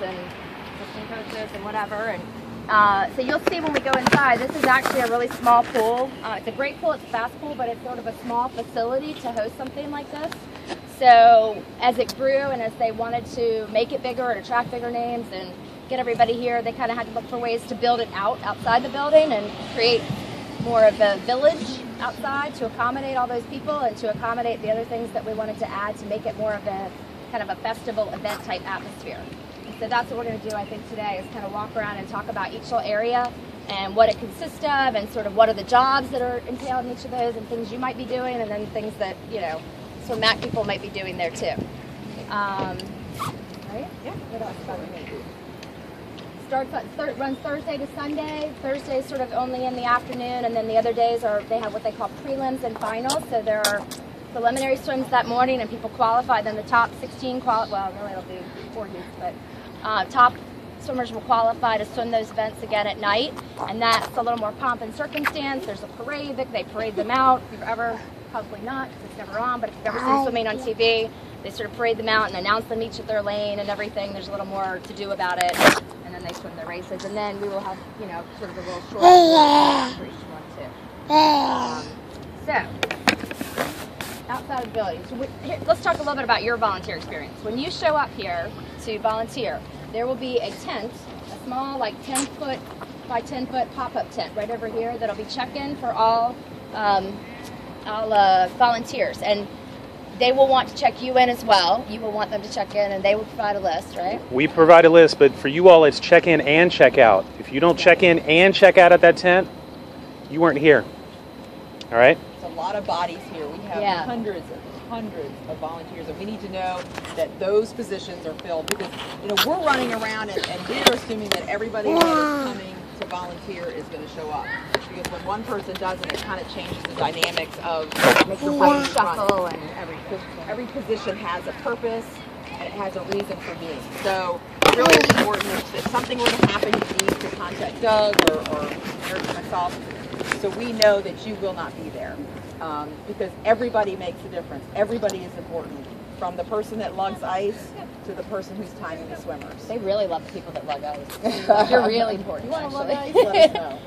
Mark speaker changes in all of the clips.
Speaker 1: and assistant coaches and whatever. And so you'll see when we go inside, this is actually a really small pool. It's a great pool, it's a fast pool, but it's sort of a small facility to host something like this. So as it grew and as they wanted to make it bigger and attract bigger names and get everybody here, they kind of had to look for ways to build it outside the building and create more of a village outside to accommodate all those people and to accommodate the other things that we wanted to add to make it more of a kind of a festival event type atmosphere. And so that's what we're going to do, I think, today is kind of walk around and talk about each little area and what it consists of and sort of what are the jobs that are entailed in each of those and things you might be doing and then things that, you know, some MAC people might be doing there too. Right? Yeah. What else about runs Thursday to Sunday. Thursday is sort of only in the afternoon, and then the other days they have what they call prelims and finals. So there are preliminary swims that morning, and people qualify. Then the top 16 well, really it'll be 4 heats, but top swimmers will qualify to swim those events again at night, and that's a little more pomp and circumstance. There's a parade that they parade them out. If you've ever, probably not, because it's never on, but if you've ever seen swimming on TV, they sort of parade them out and announce them each at their lane and everything. There's a little more to do about it. And then they swim their races. And then we will have, you know, sort of a little short for each one, too. So, outside of the building. So let's talk a little bit about your volunteer experience. When you show up here to volunteer, there will be a tent, a small, like 10-foot by 10-foot pop-up tent right over here that'll be check-in for all volunteers. And they will want to check you in as well. You will want them to check in, and they will provide a list, right?
Speaker 2: We provide a list, but for you all, it's check in and check out. If you don't check in and check out at that tent, you weren't here. All right?
Speaker 3: It's a lot of bodies here. We have hundreds of volunteers, and we need to know that those positions are filled because, you know, we're running around and we're assuming that everybody that is coming to volunteer is going to show up. Because when one person doesn't, it kind of changes the dynamics of
Speaker 1: make your brain shuffle and
Speaker 3: every position has a purpose and it has a reason for being. So really important if something were to happen, you need to contact Doug or Eric or myself so we know that you will not be there. Because everybody makes a difference. Everybody is important. From the person that lugs ice to the person who's timing the swimmers.
Speaker 1: They really love the people that lug ice. You're really important.
Speaker 3: You want to lug ice? Let us know.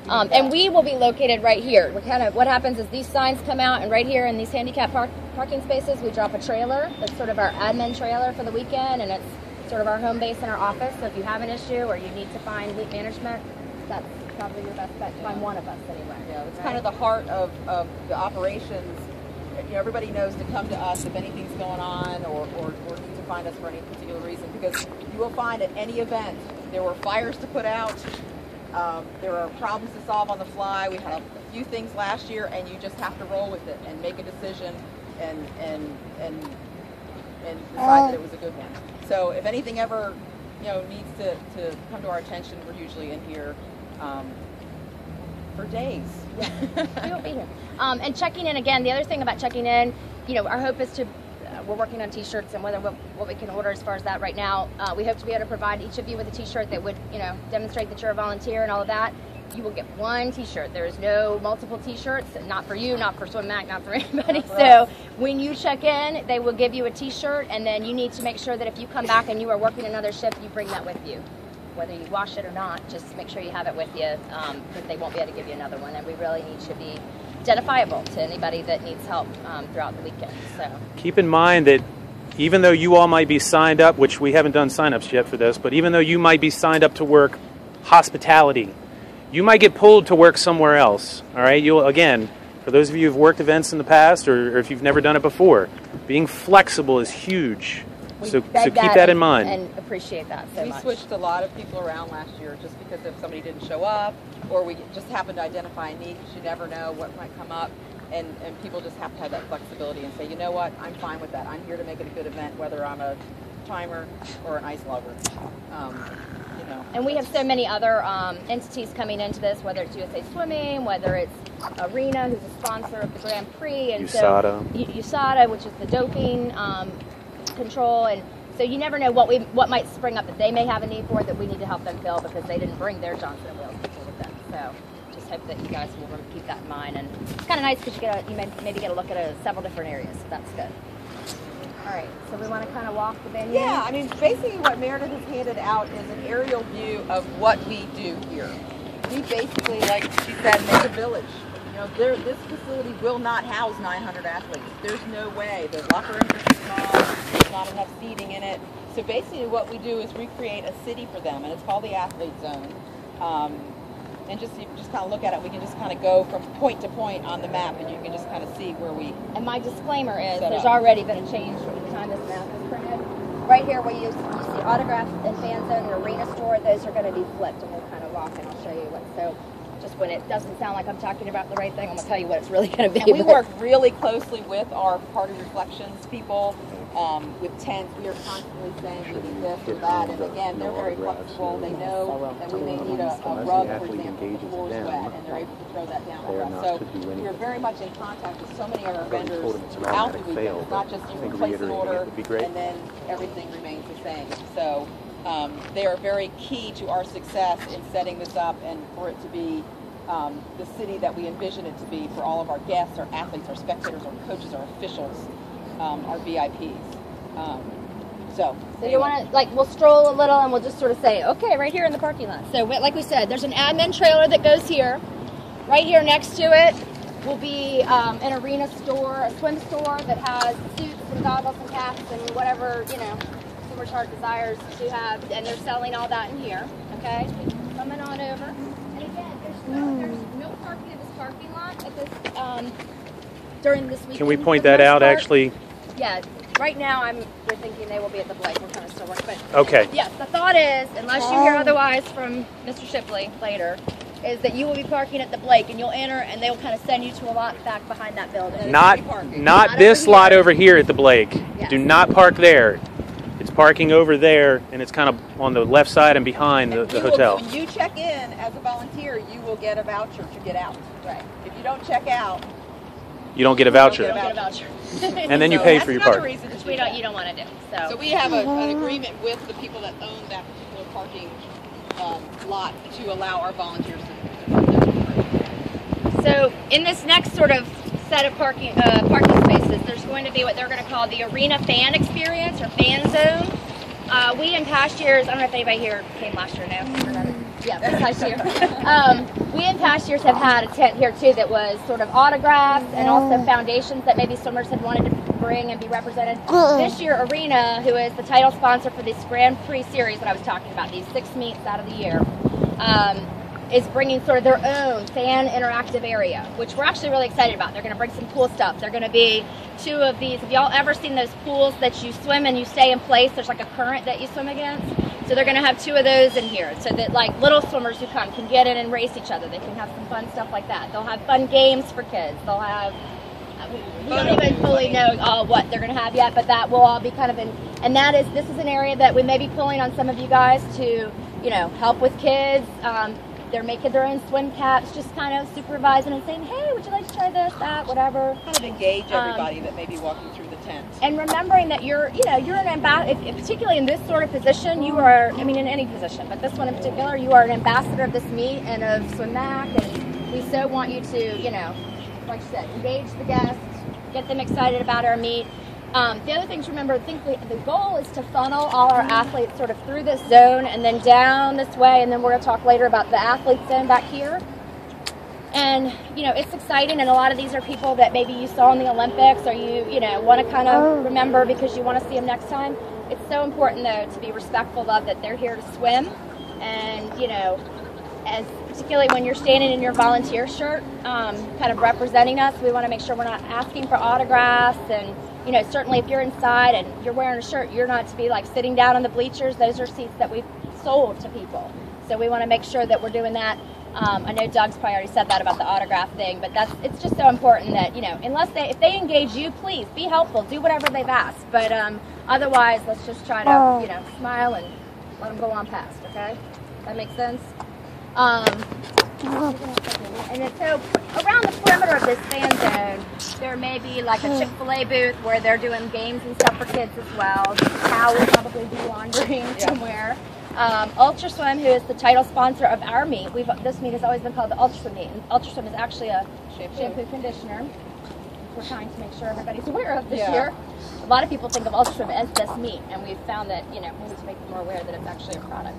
Speaker 1: And we will be located right here. We're kind of, what happens is these signs come out, and right here in these handicap parking spaces, we drop a trailer. That's sort of our admin trailer for the weekend, and it's sort of our home base in our office. So if you have an issue or you need to find heat management, that's probably your best bet to find one of us anyway.
Speaker 3: Yeah, it's kind of the heart of the operations. You know, everybody knows to come to us if anything's going on or need to find us for any particular reason, because you will find at any event there were fires to put out. There are problems to solve on the fly. We had a few things last year, and you just have to roll with it and make a decision and decide that it was a good one. So if anything ever, you know, needs to come to our attention, we're usually in here for days.
Speaker 1: Yeah, we will be here. And checking in again. The other thing about checking in, you know, our hope is to. We're working on T-shirts and what we can order as far as that right now. We hope to be able to provide each of you with a T-shirt that would, you know, demonstrate that you're a volunteer and all of that. You will get one T-shirt. There is no multiple T-shirts, not for you, not for Swim Mac, not for anybody. So when you check in, they will give you a T-shirt, and then you need to make sure that if you come back and you are working another shift, you bring that with you. Whether you wash it or not, just make sure you have it with you, because they won't be able to give you another one. And we really need to be identifiable to anybody that needs help throughout the weekend. So
Speaker 2: keep in mind that even though you all might be signed up, which we haven't done sign-ups yet for this, but even though you might be signed up to work hospitality, you might get pulled to work somewhere else. All right, you'll, again, for those of you who've worked events in the past, or if you've never done it before, being flexible is huge. So keep that in mind.
Speaker 1: And appreciate that so much.
Speaker 3: We switched a lot of people around last year just because if somebody didn't show up, or we just happened to identify a need. You never know what might come up, and people just have to have that flexibility and say, you know what, I'm fine with that. I'm here to make it a good event, whether I'm a timer or an ice lover. You know.
Speaker 1: And we have so many other entities coming into this, whether it's USA Swimming, whether it's Arena, who's a sponsor of the Grand Prix, and USADA, which is the doping control, and so you never know what might spring up that they may have a need for that we need to help them fill because they didn't bring their Johnson & Wales people with them. So just hope that you guys will keep that in mind. And it's kind of nice because you maybe get a look at several different areas. So that's good. All right, so we want to kind of walk the venue.
Speaker 3: Yeah, I mean, basically what Meredith has handed out is an aerial view of what we do here. We basically, like she said, make a village. You know, this facility will not house 900 athletes. There's no way. The locker rooms are too small. There's not enough seating in it. So basically what we do is recreate a city for them, and it's called the Athlete Zone. And just you just kind of look at it, we can just kind of go from point to point on the map, and you can just kind of see where we.
Speaker 1: And my disclaimer is there's already been a change from the time this map was printed. Right here where you see autograph and fan zone and arena store, those are going to be flipped, and we'll kind of walk and I'll show you what. So just when it doesn't sound like I'm talking about the right thing, I'm going to tell you what it's really going to be.
Speaker 3: And we work really closely with our Party Reflections people. With tents, we are constantly saying we need this or that, and again, they're very flexible. They know that we may need a rug, for example, the floor is wet, and they're able to throw that down for us. So we're very much in contact with so many of our vendors throughout the weekend. It's not just you place an order and then everything remains the same. So they are very key to our success in setting this up and for it to be the city that we envision it to be for all of our guests, our athletes, our spectators, our coaches, our officials. Our VIPs. So
Speaker 1: you want to, like, we'll stroll a little and we'll just sort of say, okay, right here in the parking lot. So like we said, there's an admin trailer that goes here. Right here next to it will be an arena store, a swim store that has suits and goggles and caps and whatever, you know, Swimmer's Heart desires to have. And they're selling all that in here, okay? Coming on over. And again, there's no parking in this parking lot at this, during this weekend.
Speaker 2: Can we point that out, actually?
Speaker 1: Yeah, right now we're thinking they will be at the Blake. We're kind of still working, but
Speaker 2: okay.
Speaker 1: Yes, the thought is, unless you hear otherwise from Mr. Shipley later, is that you will be parking at the Blake, and you'll enter, and they'll kind of send you to a lot back behind that building.
Speaker 2: Not this lot over here at the Blake.
Speaker 1: Yes.
Speaker 2: Do not park there. It's parking over there, and it's kind of on the left side and behind the hotel.
Speaker 3: When you check in as a volunteer, you will get a voucher to get out.
Speaker 1: Right.
Speaker 3: If you don't check out,
Speaker 2: you don't get a voucher.
Speaker 1: You don't get a voucher.
Speaker 2: And then you pay for your parking.
Speaker 1: Which you don't want to do.
Speaker 3: So we have an agreement with the people that own that particular parking lot to allow our volunteers to park there.
Speaker 1: So in this next sort of set of parking spaces, there's going to be what they're going to call the arena fan experience or fan zone. We in past years, I don't know if anybody here came last year now. Yeah, last year. We in past years have had a tent here too that was sort of autographs and also foundations that maybe swimmers had wanted to bring and be represented. This year, Arena, who is the title sponsor for this Grand Prix series that I was talking about, these 6 meets out of the year, is bringing sort of their own fan interactive area, which we're actually really excited about. They're going to bring some cool stuff. They're going to be 2 of these. Have y'all ever seen those pools that you swim and you stay in place? There's like a current that you swim against. So they're going to have 2 of those in here so that like little swimmers who come can get in and race each other. They can have some fun stuff like that. They'll have fun games for kids. They'll have, we don't even fully know what they're going to have yet, but that will all be kind of in, and this is an area that we may be pulling on some of you guys to, you know, help with kids. They're making their own swim caps, just kind of supervising and saying, hey, would you like to try this, that, whatever.
Speaker 3: Kind of engage everybody that may be walking through the tent.
Speaker 1: And remembering that you're an ambassador, particularly in this sort of position, you are, I mean in any position, but this one in particular, you are an ambassador of this meet and of SwimMac, and we so want you to, you know, like I said, engage the guests, get them excited about our meet. The other thing to remember, I think the goal is to funnel all our athletes sort of through this zone and then down this way, and then we're going to talk later about the athlete zone back here. And, you know, it's exciting, and a lot of these are people that maybe you saw in the Olympics or you know, want to kind of remember because you want to see them next time. It's so important, though, to be respectful of that they're here to swim, and, you know, as particularly when you're standing in your volunteer shirt, kind of representing us, we want to make sure we're not asking for autographs. And, you know, certainly if you're inside and you're wearing a shirt, you're not to be like sitting down on the bleachers. Those are seats that we've sold to people. So we want to make sure that we're doing that. I know Doug's probably already said that about the autograph thing, but it's just so important that, you know, if they engage you, please be helpful, do whatever they've asked. But otherwise, let's just try to, you know, smile and let them go on past. Okay, that makes sense. And so around the perimeter of this fan zone, there may be like a Chick-fil-A booth where they're doing games and stuff for kids as well. Cow will probably be laundering somewhere. Ultra Swim, who is the title sponsor of our meet, this meet has always been called the Ultra Swim meet. And Ultra Swim is actually a shampoo conditioner. we're trying to make sure everybody's aware of this
Speaker 3: Yeah.
Speaker 1: year. A lot of people think of Ultra Swim as this meet, and we've found that, you know, we need to make them more aware that it's actually a product.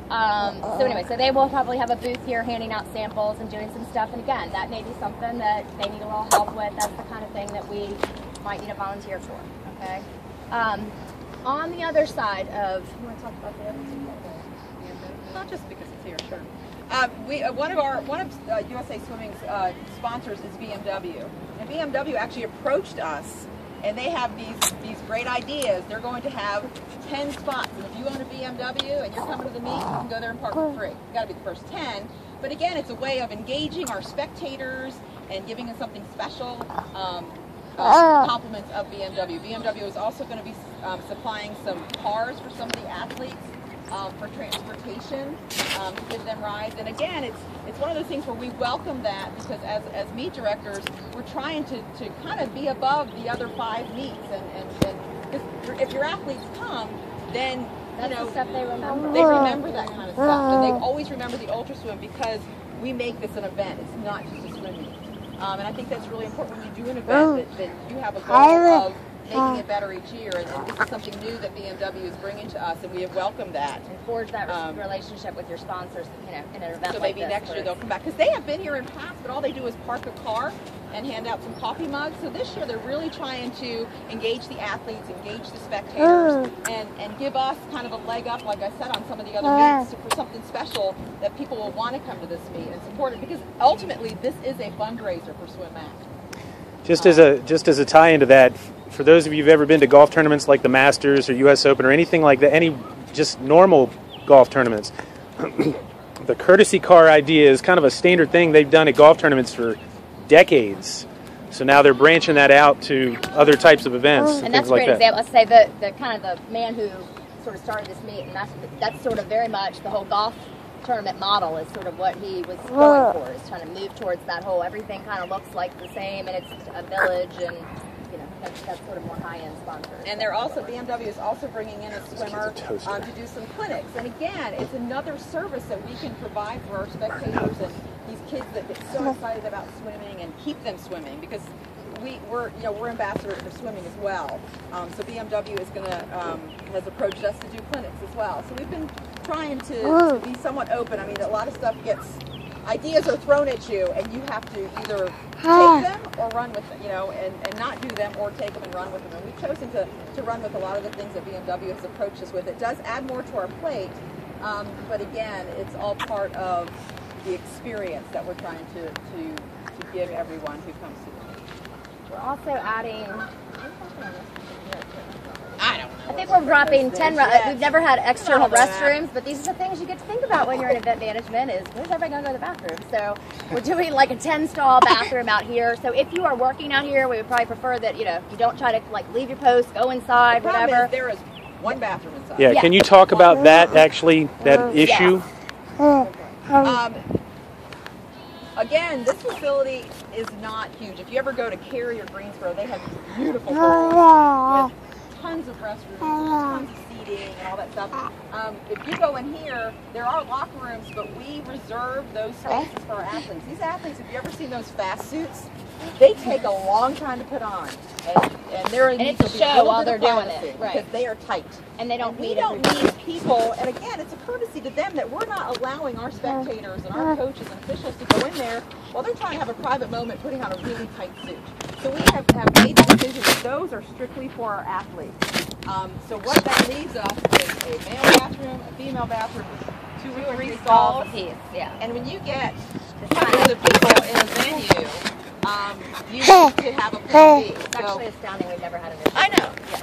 Speaker 1: So anyway, so they will probably have a booth here handing out samples and doing some stuff. And again, that may be something that they need a little help with. That's the kind of thing that we might need a volunteer for, okay? On the other side of, you want to talk about the other two?
Speaker 3: Not just because it's here, sure. One of USA Swimming's sponsors is BMW, and BMW actually approached us, and they have these great ideas. They're going to have 10 spots, and if you own a BMW and you're coming to the meet, you can go there and park for free. You got to be the first 10. But again, it's a way of engaging our spectators and giving us something special. Compliments of BMW. BMW is also going to be supplying some cars for some of the athletes. For transportation, to give them rides. And again, it's one of those things where we welcome that, because as meet directors, we're trying to kind of be above the other 5 meets. And if your athletes come, then
Speaker 1: That's the stuff they remember.
Speaker 3: they remember that kind of stuff. And they always remember the Ultra Swim because we make this an event. It's not just a swim meet. And I think that's really important when you do an event, that you have a goal of making it better each year, and this is something new that BMW is bringing to us, and we have welcomed that.
Speaker 1: And forge that relationship with your sponsors, you know, in an event
Speaker 3: so
Speaker 1: like
Speaker 3: maybe
Speaker 1: this,
Speaker 3: next year they'll come back, because they have been here in past, but all they do is park a car and hand out some coffee mugs. So this year they're really trying to engage the athletes, engage the spectators, and give us kind of a leg up, like I said, on some of the other meets for something special that people will want to come to this meet and support it, because ultimately this is a fundraiser for Swim MAC.
Speaker 2: Just as a tie into that, for those of you who've ever been to golf tournaments like the Masters or US Open or anything like that, any just normal golf tournaments, the courtesy car idea is kind of a standard thing they've done at golf tournaments for decades. So now they're branching that out to other types of events and
Speaker 1: that's
Speaker 2: things
Speaker 1: a
Speaker 2: like
Speaker 1: great
Speaker 2: that.
Speaker 1: example. Let's say the kind of the man who sort of started this meet, and that's sort of very much the whole golf tournament model is sort of what he was going for, is trying to move towards that whole everything kind of looks like the same, and it's a village, and you know that's sort of more high-end sponsors.
Speaker 3: And they're also, BMW is also bringing in a swimmer to do some clinics. And again, it's another service that we can provide for our spectators and these kids that get so excited about swimming, and keep them swimming, because we're ambassadors for swimming as well. So BMW is going to has approached us to do clinics as well. So we've been trying to be somewhat open. I mean, a lot of stuff ideas are thrown at you, and you have to either take them or run with them, you know, and not do them, or take them and run with them. And we've chosen to run with a lot of the things that BMW has approached us with. It does add more to our plate, but again, it's all part of the experience that we're trying to give everyone who comes to the meet.
Speaker 1: We're also adding,
Speaker 3: I don't know.
Speaker 1: I think we're dropping 10, we've never had external restrooms, but these are the things you get to think about when you're in event management is, where's everybody going to go to the bathroom? So we're doing like a 10-stall bathroom out here. So if you are working out here, we would probably prefer that, you know, you don't try to like leave your post, go inside, whatever.
Speaker 3: There is one bathroom inside.
Speaker 2: Yeah, can you talk about that, actually, that issue?
Speaker 3: Again, this facility is not huge. If you ever go to Cary or Greensboro, they have these beautiful buildings with tons of restrooms, tons of seating, and all that stuff. If you go in here, there are locker rooms, but we reserve those spaces for our athletes. These athletes, if you ever seen those fast suits, they take a long time to put on, and
Speaker 1: it's a show while they're doing it, right?
Speaker 3: Because they are tight,
Speaker 1: and they don't.
Speaker 3: We don't need people. And again, it's a courtesy to them that we're not allowing our spectators and our coaches and officials to go in there while they're trying to have a private moment, putting on a really tight suit. So we have made the decision that those are strictly for our athletes. So what that leaves us is a male bathroom, a female bathroom, 2 or 3 stalls.
Speaker 1: Yeah.
Speaker 3: And when you get hundreds of people in a venue, you need to have a plan B.
Speaker 1: It's actually astounding we've never had an issue.
Speaker 3: I know. Yeah.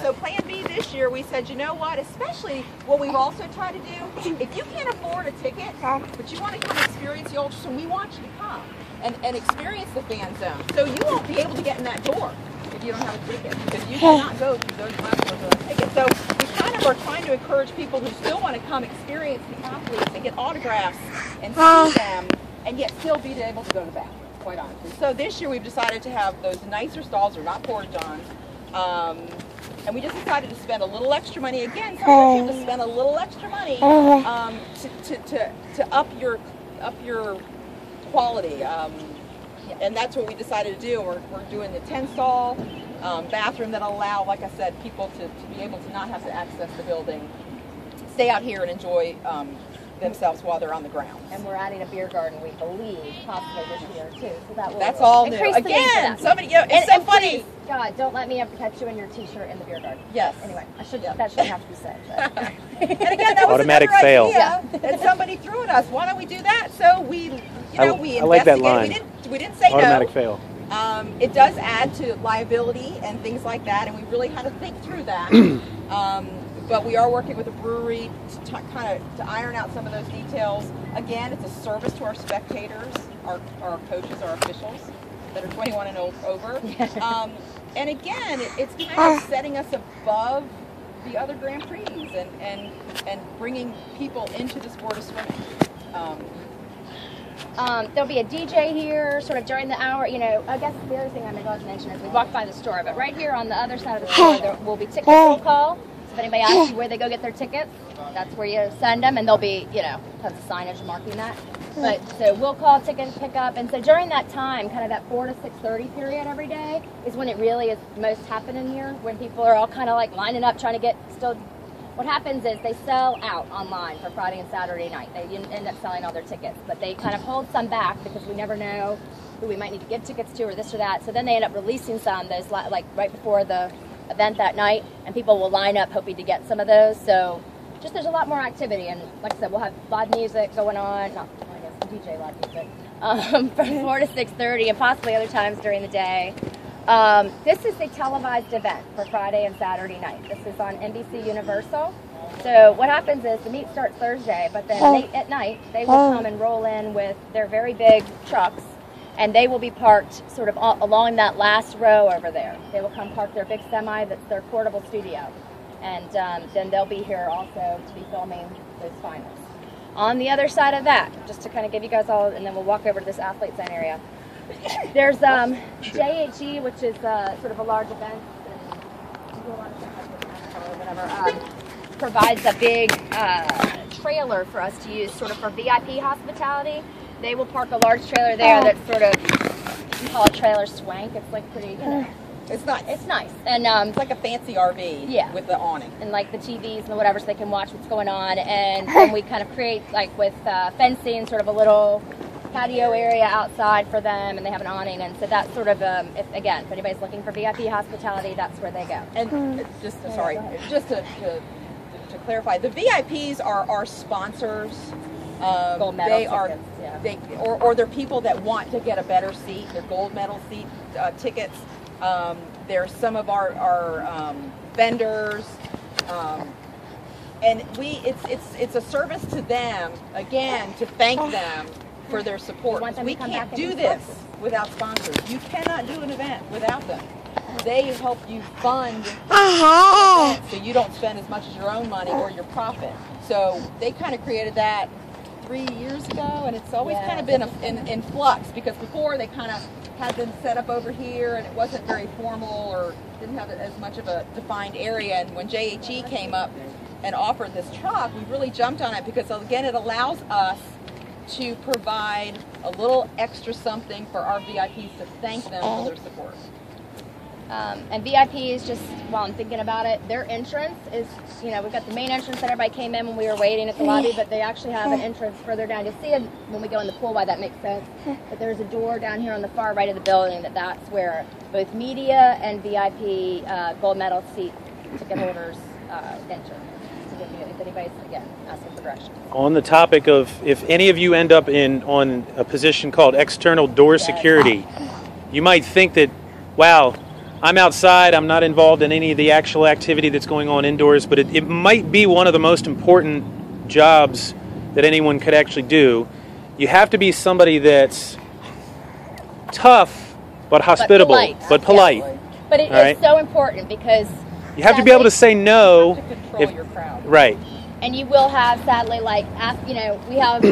Speaker 3: So plan B this year, we said, you know what, especially what we've also tried to do, if you can't afford a ticket, but you want to come experience the Ultra Swim, we want you to come and experience the fan zone. So you won't be able to get in that door if you don't have a ticket, because you cannot go through those levels without a ticket. So we kind of are trying to encourage people who still want to come experience the athletes and get autographs and see them, and yet still be able to go to the bathroom, quite honestly. So this year we've decided to have those nicer stalls. They're not porta johns. And we just decided to spend a little extra money. Again, sometimes you have to spend a little extra money to up your quality. and that's what we decided to do. We're doing the 10-stall bathroom that'll allow, like I said, people to be able to not have to access the building, stay out here and enjoy themselves while they're on the ground.
Speaker 1: And we're adding a beer garden, we believe, possibly this year too. So that will
Speaker 3: That's all new.
Speaker 1: increase the need for
Speaker 3: Again,
Speaker 1: that.
Speaker 3: somebody, you know, it's so funny.
Speaker 1: Please, God, don't let me have to catch you in your t-shirt in the beer garden.
Speaker 3: Yes.
Speaker 1: Anyway, that shouldn't have to be said. But.
Speaker 3: And again, that was
Speaker 2: Automatic
Speaker 3: another
Speaker 2: fail.
Speaker 3: idea that somebody threw at us. Why don't we do that? So we, we
Speaker 2: I like that
Speaker 3: investigated.
Speaker 2: line.
Speaker 3: We didn't say
Speaker 2: Automatic
Speaker 3: no.
Speaker 2: fail.
Speaker 3: It does add to liability and things like that, and we really had to think through that. But we are working with a brewery to kind of iron out some of those details. Again, it's a service to our spectators, our coaches, our officials that are 21 and over. And again, it's kind of setting us above the other Grand Prix and bringing people into the sport of swimming.
Speaker 1: There'll be a DJ here sort of during the hour. You know, I guess the other thing I forgot to mention is we walked by the store, but right here on the other side of the store there will be ticket roll call. So if anybody asks you where they go get their tickets, that's where you send them, and there'll be, tons of signage marking that. But so we'll call ticket pickup, and so during that time, kind of that 4 to 6:30 period every day is when it really is most happening here, when people are all kind of like lining up trying to get still. What happens is they sell out online for Friday and Saturday night. They end up selling all their tickets, but they kind of hold some back because we never know who we might need to give tickets to or this or that. So then they end up releasing some those like right before the event that night, and people will line up hoping to get some of those. So just there's a lot more activity, and like I said, we'll have live music going on. Not, I guess DJ live music from 4 to 6:30, and possibly other times during the day. This is a televised event for Friday and Saturday night. This is on NBC Universal. So what happens is the meet starts Thursday, but then late at night they will come and roll in with their very big trucks, and they will be parked sort of along that last row over there. They will come park their big semi that's their portable studio, and then they'll be here also to be filming those finals. On the other side of that, just to kind of give you guys all, and then we'll walk over to this athlete zone area. There's JHE, which is sort of a large event, provides a big trailer for us to use sort of for VIP hospitality. They will park a large trailer there that's sort of, we call it trailer swank. It's like pretty,
Speaker 3: It's nice.
Speaker 1: It's nice. And
Speaker 3: it's like a fancy RV with the awning.
Speaker 1: And like the TVs and whatever, so they can watch what's going on. And then we kind of create, like with fencing, sort of a little patio area outside for them, and they have an awning, and so that's sort of if anybody's looking for VIP hospitality, that's where they go. And
Speaker 3: just to clarify, the VIPs are our sponsors.
Speaker 1: Gold medal
Speaker 3: they are
Speaker 1: tickets,
Speaker 3: or they're people that want to get a better seat. They're gold medal seat tickets. They're some of our vendors. And it's a service to them, again, to thank them for their support. We can't do this without sponsors. You cannot do an event without them. They help you fund events so you don't spend as much as your own money or your profit. So they kind of created that 3 years ago, and it's always kind of been in flux, because before they kind of had them set up over here, and it wasn't very formal or didn't have as much of a defined area. And when JHE came up and offered this truck, we really jumped on it because, again, it allows us to provide a little extra something for our VIPs to thank them for their support.
Speaker 1: And VIP is just, while I'm thinking about it, their entrance is, we've got the main entrance that everybody came in when we were waiting at the lobby, but they actually have an entrance further down. You'll see it when we go in the pool why that makes sense. But there's a door down here on the far right of the building that's where both media and VIP gold medal seat ticket holders enter. If anybody's, again, asking for directions.
Speaker 2: On the topic of, if any of you end up on a position called external door security, you might think that, wow, I'm outside, I'm not involved in any of the actual activity that's going on indoors, but it might be one of the most important jobs that anyone could actually do. You have to be somebody that's tough, but hospitable, but polite.
Speaker 1: Yes. But it is so important, because
Speaker 2: you have to be able to say no.
Speaker 3: To control your crowd.
Speaker 2: Right.
Speaker 1: And you will have, sadly, we have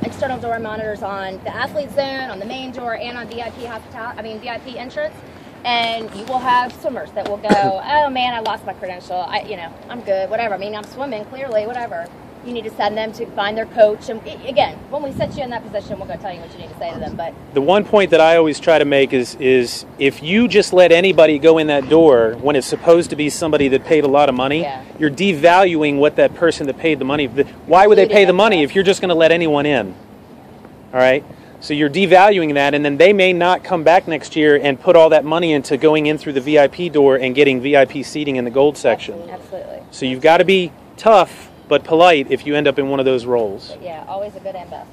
Speaker 1: external door monitors on the athlete zone, on the main door, and on VIP VIP entrance. And you will have swimmers that will go, oh man, I lost my credential. I'm good, whatever. I'm swimming clearly, whatever. you need to send them to find their coach. And again, when we set you in that position, we're going to tell you what you need to say to them. But
Speaker 2: the one point that I always try to make is if you just let anybody go in that door when it's supposed to be somebody that paid a lot of money, you're devaluing what that person that paid the money. Why would they pay the money if you're just going to let anyone in? All right? So you're devaluing that, and then they may not come back next year and put all that money into going in through the VIP door and getting VIP seating in the gold section.
Speaker 1: Absolutely.
Speaker 2: So you've got to be tough but polite if you end up in one of those roles.
Speaker 1: But yeah, always a good ambassador.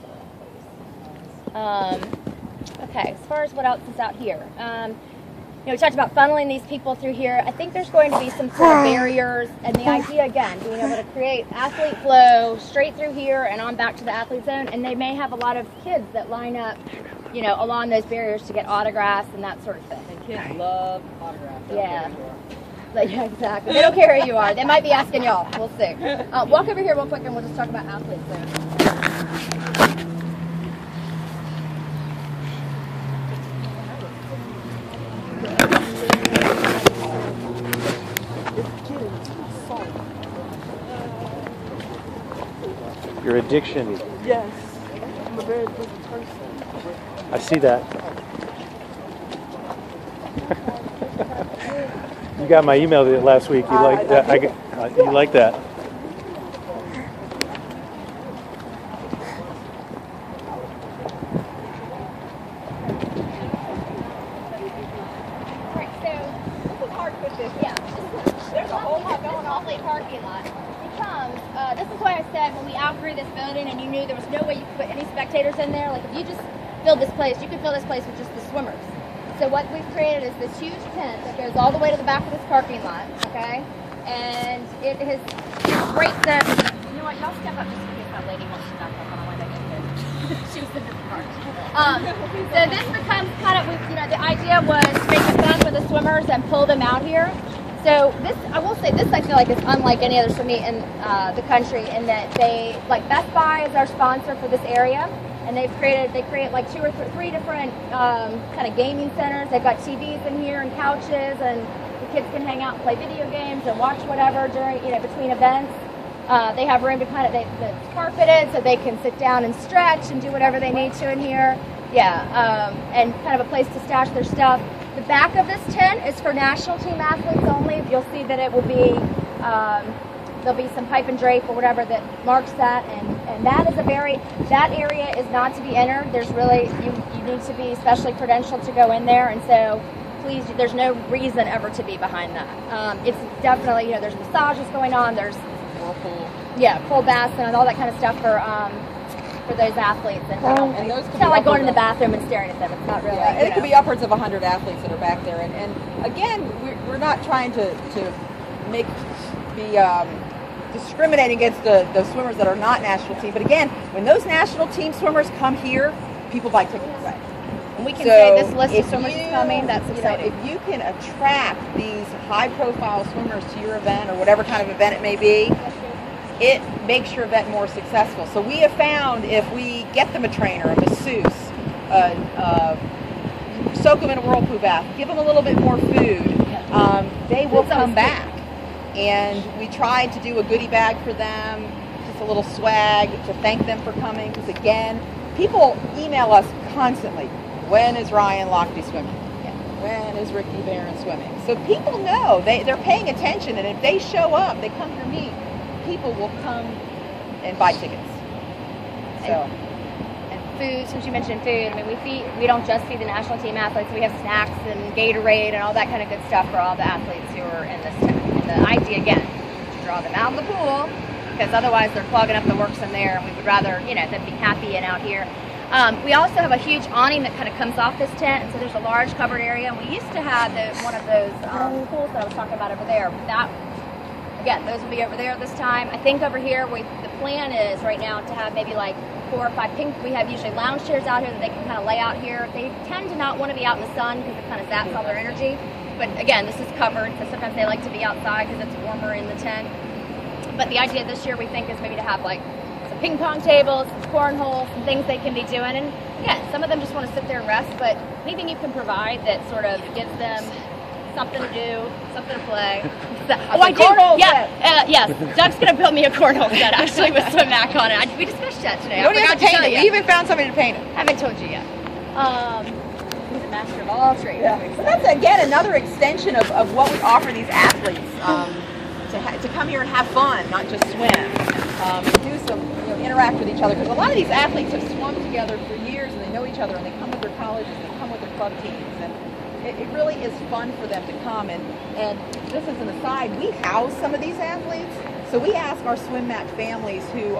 Speaker 1: Okay, as far as what else is out here. We talked about funneling these people through here. I think there's going to be some sort of barriers, and the idea, again, being able to create athlete flow straight through here and on back to the athlete zone, and they may have a lot of kids that line up, along those barriers to get autographs and that sort of thing.
Speaker 3: And kids love autographs.
Speaker 1: Yeah. Yeah, exactly. They don't care who you are. They might be asking y'all. We'll see. Walk over here real quick, and we'll just talk about athletes there.
Speaker 2: Your addiction.
Speaker 4: Yes. I'm a very busy person.
Speaker 2: I see that. You got my email last week. You like that? You like that?
Speaker 1: Alright, so this is hard to put this. Yeah, there's a whole lot going on in the parking lot. This is why I said when we outgrew this building and you knew there was no way you could put any spectators in there, like if you just filled this place, you could fill this place with just the swimmers. So what we've created is this huge tent that goes all the way to the back of this parking lot, okay? And it has great that, you know what, y'all step up just in case that lady wants to back up. I don't want to get here. She was in the car. So this becomes kind of, the idea was to make it fun for the swimmers and pull them out here. So this, I will say, this I feel like is unlike any other swim meet in the country in that they, like Best Buy is our sponsor for this area, and they create like 2 or 3 different kind of gaming centers. They've got TVs in here and couches, and the kids can hang out and play video games and watch whatever during, between events. They have room to it's carpeted so they can sit down and stretch and do whatever they need to in here. Yeah, and kind of a place to stash their stuff. The back of this tent is for national team athletes only. You'll see that it will be, there'll be some pipe and drape or whatever that marks that, and that is that area is not to be entered. There's really, you need to be specially credentialed to go in there, and so please, there's no reason ever to be behind that. It's definitely, there's massages going on, there's
Speaker 3: Whirlpool.
Speaker 1: Yeah, pool baths and all that kind of stuff for those athletes,
Speaker 3: and those
Speaker 1: it's kind of like going in the bathroom and staring at them. It's not really.
Speaker 3: Yeah, and it could be upwards of 100 athletes that are back there, and again, we're not trying to be discriminating against the swimmers that are not national team. But again, when those national team swimmers come here, people buy tickets. Right.
Speaker 1: And we can say this list of swimmers is coming. That's exciting.
Speaker 3: If you can attract these high-profile swimmers to your event or whatever kind of event it may be, it makes your event more successful. So we have found if we get them a trainer, a masseuse, soak them in a whirlpool bath, give them a little bit more food, they will come back. And we tried to do a goodie bag for them, just a little swag to thank them for coming. Because again, people email us constantly. When is Ryan Lochte swimming? When is Ricky Barron swimming? So people know, they're paying attention, and if they show up, they come to me, people will come and buy tickets. So.
Speaker 1: And food, since you mentioned food, I mean, we don't just feed the national team athletes, we have snacks and Gatorade and all that kind of good stuff for all the athletes who are in this tent. And the idea, again, is to draw them out of the pool, because otherwise they're clogging up the works in there, and we would rather, them be happy and out here. We also have a huge awning that kind of comes off this tent, and so there's a large covered area. And we used to have one of those pools that I was talking about over there. But again, those will be over there this time. I think over here, the plan is right now to have maybe like 4 or 5 pink. We have usually lounge chairs out here that they can kind of lay out here. They tend to not want to be out in the sun because it kind of zaps all their energy. But again, this is covered, so sometimes they like to be outside because it's warmer in the tent. But the idea this year, we think, is maybe to have like some ping pong tables, some cornhole, some things they can be doing. And yeah, some of them just want to sit there and rest, but anything you can provide that sort of gives them something to do, something to play.
Speaker 3: Oh, I did.
Speaker 1: Yes. Doug's gonna build me a cornhole set actually with swim mat on it. We discussed that today.
Speaker 3: You don't have to paint it. We even found somebody to paint it.
Speaker 1: Haven't told you yet. He's a master of all trades.
Speaker 3: Yeah. So that's again another extension of what we offer these athletes to come here and have fun, not just swim, and do some interact with each other. Because a lot of these athletes have swum together for years and they know each other and they come with their colleges and they come with their club teams and it really is fun for them to come. And just as an aside, we house some of these athletes, so we ask our swim mat families who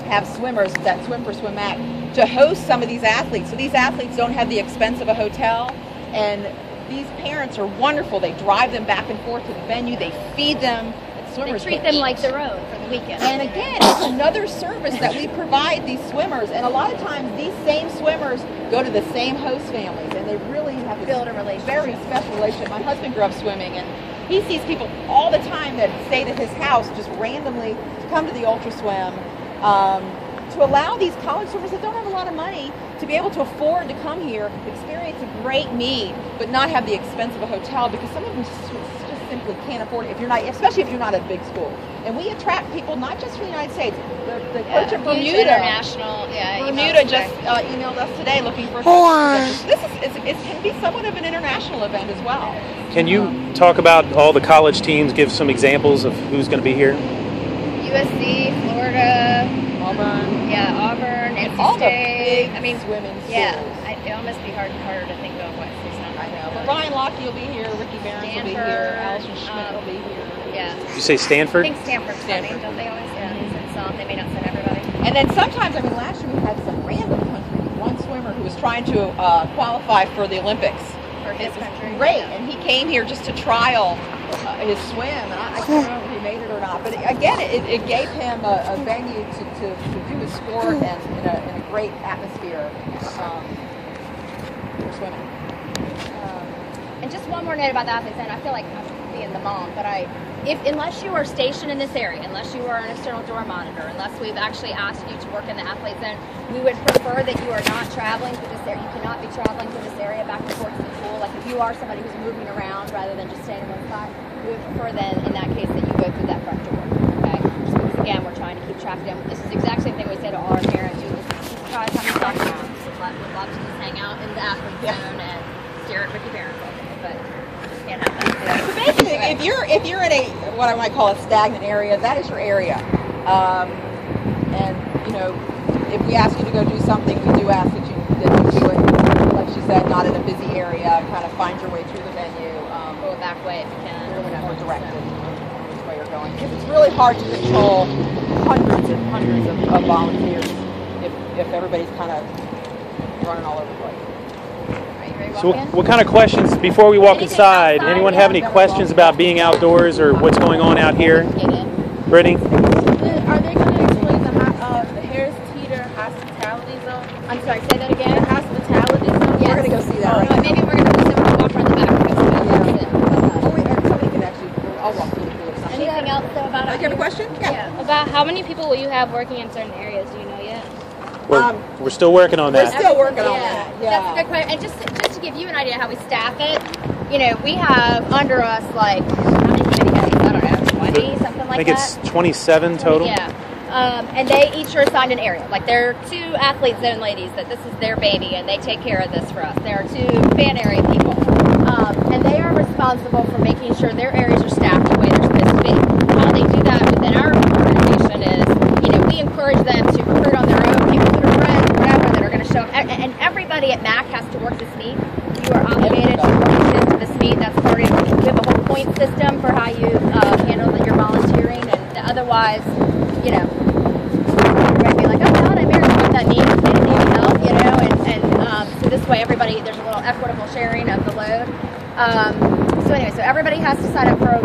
Speaker 3: have swimmers that swim for swim mat to host some of these athletes. So these athletes don't have the expense of a hotel, and these parents are wonderful. They drive them back and forth to the venue. They feed them. Swimmers
Speaker 1: they treat them like their own for the weekend.
Speaker 3: And again, it's another service that we provide these swimmers. And a lot of times, these same swimmers go to the same host families, and they really have
Speaker 1: build a relationship.
Speaker 3: Very special relationship. My husband grew up swimming, and he sees people all the time that stayed at his house just randomly to come to the ultra swim. To allow these college swimmers that don't have a lot of money to be able to afford to come here, experience a great meet, but not have the expense of a hotel, because some of them just simply can't afford it if you're not, especially if you're not at a big school. And we attract people not just from the United States. The coach at Bermuda,
Speaker 1: international,
Speaker 3: Bermuda just emailed us today looking for. This can be somewhat of an international event as well.
Speaker 2: Can you talk about all the college teams? Give some examples of who's going to be here.
Speaker 1: USC, Florida,
Speaker 3: Auburn.
Speaker 1: Yeah, Auburn, NC
Speaker 3: all
Speaker 1: State.
Speaker 3: The big swimming schools.
Speaker 1: Yeah, it almost be harder to think of what there's not.
Speaker 3: I know. But Ryan Lochte will be here. Ricky Barnes will be here. Allison Schmidt will be here.
Speaker 1: Yeah.
Speaker 2: Did you say Stanford?
Speaker 1: I think Stanford's coming, don't they always? Yeah. They may not send everybody.
Speaker 3: And then sometimes, last year we had some random country. One swimmer who was trying to qualify for the Olympics.
Speaker 1: For his country.
Speaker 3: Great. And he came here just to trial his swim. And I can't remember if he made it or not. But again, it gave him a venue to do his sport and in a great atmosphere for swimming.
Speaker 1: And just one more note about the athletes, and I feel like I'm being the mom, but unless you are stationed in this area, unless you are an external door monitor, unless we've actually asked you to work in the athlete zone, we would prefer that you are not traveling through this area. You cannot be traveling through this area back and forth to the pool. Like if you are somebody who's moving around rather than just staying in one spot, we would prefer then, in that case, that you go through that front door. Okay? Just because again, we're trying to keep track of them. This is the exact same thing we say to all our parents. You guys have to talk about. Would love to just hang out in the athlete zone and stare at Ricky Barnes all day, but just can't have that.
Speaker 3: So basically, if you're in a what I might call a stagnant area, that is your area. And if we ask you to go do something, we do ask that you do it, like she said, not in a busy area. Kind of find your way through the venue.
Speaker 1: Go a back way if you can.
Speaker 3: Or whatever, directed which way you're going. Because it's really hard to control hundreds and hundreds of volunteers if everybody's kind of running all over the place.
Speaker 2: So what kind of questions, before we walk inside, anyone have any questions about being outdoors or what's going on out here? Brittany?
Speaker 4: Are they going to explain the Harris Teeter hospitality zone?
Speaker 1: I'm sorry, say that again?
Speaker 4: The hospitality zone?
Speaker 1: Yes.
Speaker 3: We're going to go see that right now.
Speaker 1: Maybe we're going to walk around the back.
Speaker 3: Somebody can actually, I'll walk through the pool or something.
Speaker 1: Anything else though about
Speaker 3: Do you have a question?
Speaker 1: Yeah.
Speaker 5: About how many people will you have working in certain areas? Do you know yet?
Speaker 2: We're still working on that.
Speaker 3: We're still working on that. Yeah.
Speaker 1: That's a good question. And just to give you an idea how we staff it, we have under us like how many committee heads? I don't know, 20, something like that.
Speaker 2: I think it's 27 total.
Speaker 1: Yeah. And they each are assigned an area. Like there are 2 athlete zone ladies that this is their baby and they take care of this for us. There are 2 fan area people. And they are responsible for making sure their areas are staffed the way they're supposed to be. How they do that within our organization is, we encourage them to recruit on their own, people that are friends, whatever, that are going to show up. And everybody at MAC has to work this meet. You are obligated to work this meet. That's part of it. We have a whole point system for how you handle your volunteering. And otherwise, you're going to be like, oh, God, I'm here. What that means, they didn't even help, And so this way, everybody, there's a little equitable sharing of the load. So anyway, so everybody has to sign up for a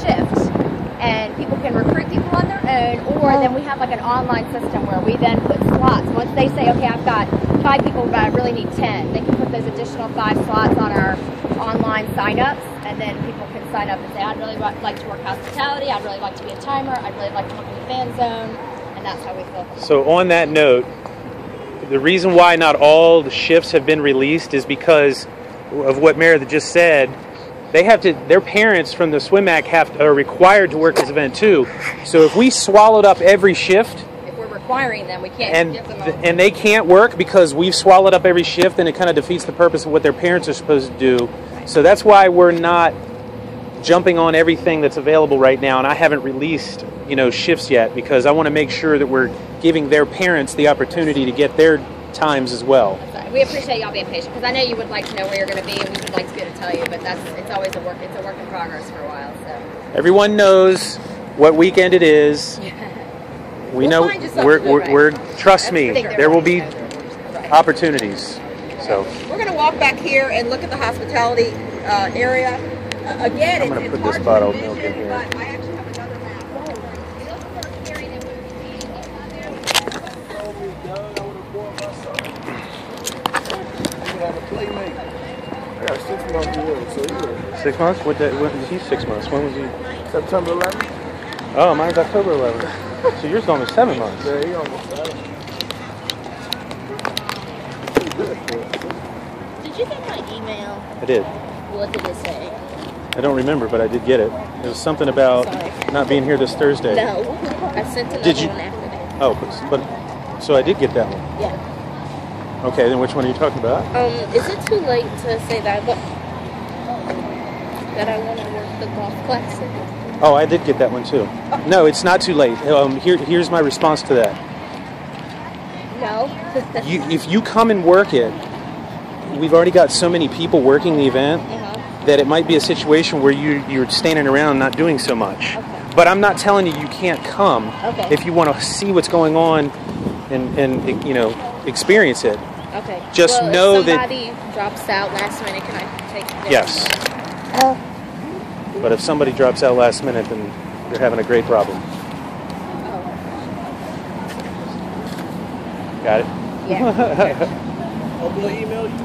Speaker 1: shift, and people can recruit people on their own, or then we have like an online system where we then put slots. Once they say, okay, I've got 5 people, but I really need 10, they can put those additional 5 slots on our online sign-ups, and then people can sign up and say, I'd really like to work hospitality, I'd really like to be a timer, I'd really like to work in the fan zone, and that's how we fill them.
Speaker 2: So on that note, the reason why not all the shifts have been released is because of what Meredith just said. They have to. Their parents from the Swim Act are required to work this event too. So if we swallowed up every shift,
Speaker 3: If we're requiring them, we can't give them all.
Speaker 2: and they can't work because we've swallowed up every shift, then it kind of defeats the purpose of what their parents are supposed to do. So that's why we're not jumping on everything that's available right now, and I haven't released, shifts yet, because I want to make sure that we're giving their parents the opportunity to get their times as well.
Speaker 1: We appreciate y'all being patient, because I know you would like to know where you're going to be, and we would like to be able to tell you, but it's always a work in progress for a while. So
Speaker 2: Everyone knows what weekend it is. We know.
Speaker 3: find you something,
Speaker 2: We're trust me,
Speaker 3: That's
Speaker 2: there will be
Speaker 3: Right.
Speaker 2: opportunities. So
Speaker 3: We're going to walk back here and look at the hospitality area. Again,
Speaker 2: I'm gonna
Speaker 3: it's
Speaker 2: put
Speaker 3: hard
Speaker 2: this
Speaker 3: to
Speaker 2: bottle of
Speaker 3: envision,
Speaker 2: milk in here.
Speaker 3: but I actually have another map.
Speaker 6: I got 6 months old, so yeah.
Speaker 2: 6 months? He's 6 months. When was he?
Speaker 6: September 11th?
Speaker 2: Oh, mine's October 11th. So yours is almost 7 months.
Speaker 6: Yeah, he almost got it.
Speaker 4: Did you get my email?
Speaker 2: I did.
Speaker 4: What did it say?
Speaker 2: I don't remember, but I did get it. It was something about
Speaker 4: Sorry.
Speaker 2: not being here this Thursday.
Speaker 4: No, I sent another
Speaker 2: Did you-
Speaker 4: one after that.
Speaker 2: Oh, but so I did get that one.
Speaker 4: Yeah.
Speaker 2: Okay, then which one are you talking about?
Speaker 4: Is it too late to say that I want to work the golf classic?
Speaker 2: Oh, I did get that one too. No, it's not too late. Here's my response to that.
Speaker 4: No.
Speaker 2: If you come and work it, we've already got so many people working the event that it might be a situation where you're standing around not doing so much.
Speaker 4: Okay.
Speaker 2: But I'm not telling you can't come
Speaker 4: Okay.
Speaker 2: if you want to see what's going on and experience it.
Speaker 4: Okay.
Speaker 2: Just
Speaker 4: well,
Speaker 2: know
Speaker 4: if
Speaker 2: that-
Speaker 4: somebody drops out last minute, can I take it?
Speaker 2: Yes. But if somebody drops out last minute, then you're having a great problem. Got it?
Speaker 4: Yeah.
Speaker 6: Oh, will I email you?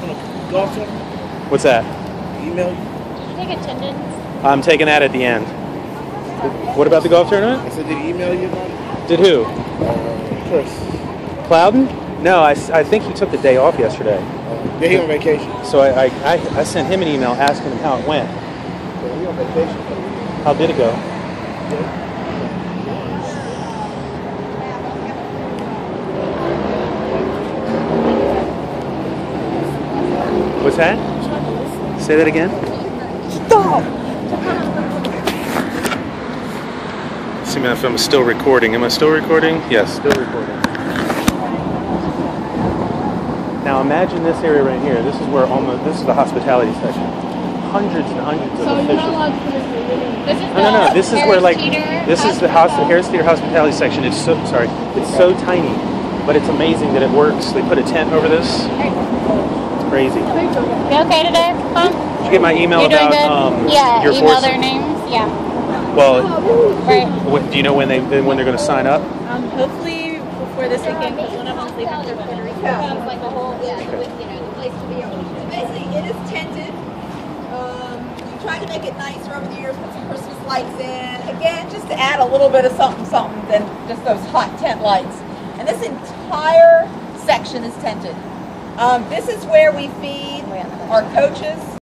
Speaker 6: On a golf tournament?
Speaker 2: What's that?
Speaker 6: Email you?
Speaker 5: Take attendance.
Speaker 2: I'm taking that at the end. What about the golf tournament?
Speaker 6: I said, did he email you about it?
Speaker 2: Did who?
Speaker 6: Chris.
Speaker 2: Clouden? No, I think he took the day off yesterday.
Speaker 6: Yeah, he on vacation.
Speaker 2: So I sent him an email asking him how it went.
Speaker 6: Yeah, he on vacation.
Speaker 2: How did it go? What's that? Say that again? Stop! See if I'm still recording. Am I still recording? Yes, still recording. Now imagine this area right here. This is where this is the hospitality section. Hundreds and hundreds of officials. No. This is where this is the Harris Theater hospitality section. It's so tiny, but it's amazing that it works. They put a tent over this. It's crazy.
Speaker 5: You okay today? Huh?
Speaker 2: Did you get my email
Speaker 5: You're doing
Speaker 2: about
Speaker 5: good? Yeah,
Speaker 2: your
Speaker 5: email
Speaker 2: force?
Speaker 5: their names. Yeah.
Speaker 2: Well,
Speaker 5: Right.
Speaker 2: do you know when they're going to sign up?
Speaker 4: Hopefully before this weekend, because one of them's leaving for Puerto Rico.
Speaker 1: Like a whole, the place to be.
Speaker 3: Basically, it is tented. You tried to make it nicer over the years, put some Christmas lights in. Again, just to add a little bit of something than just those hot tent lights. And this entire section is tented. This is where we feed our coaches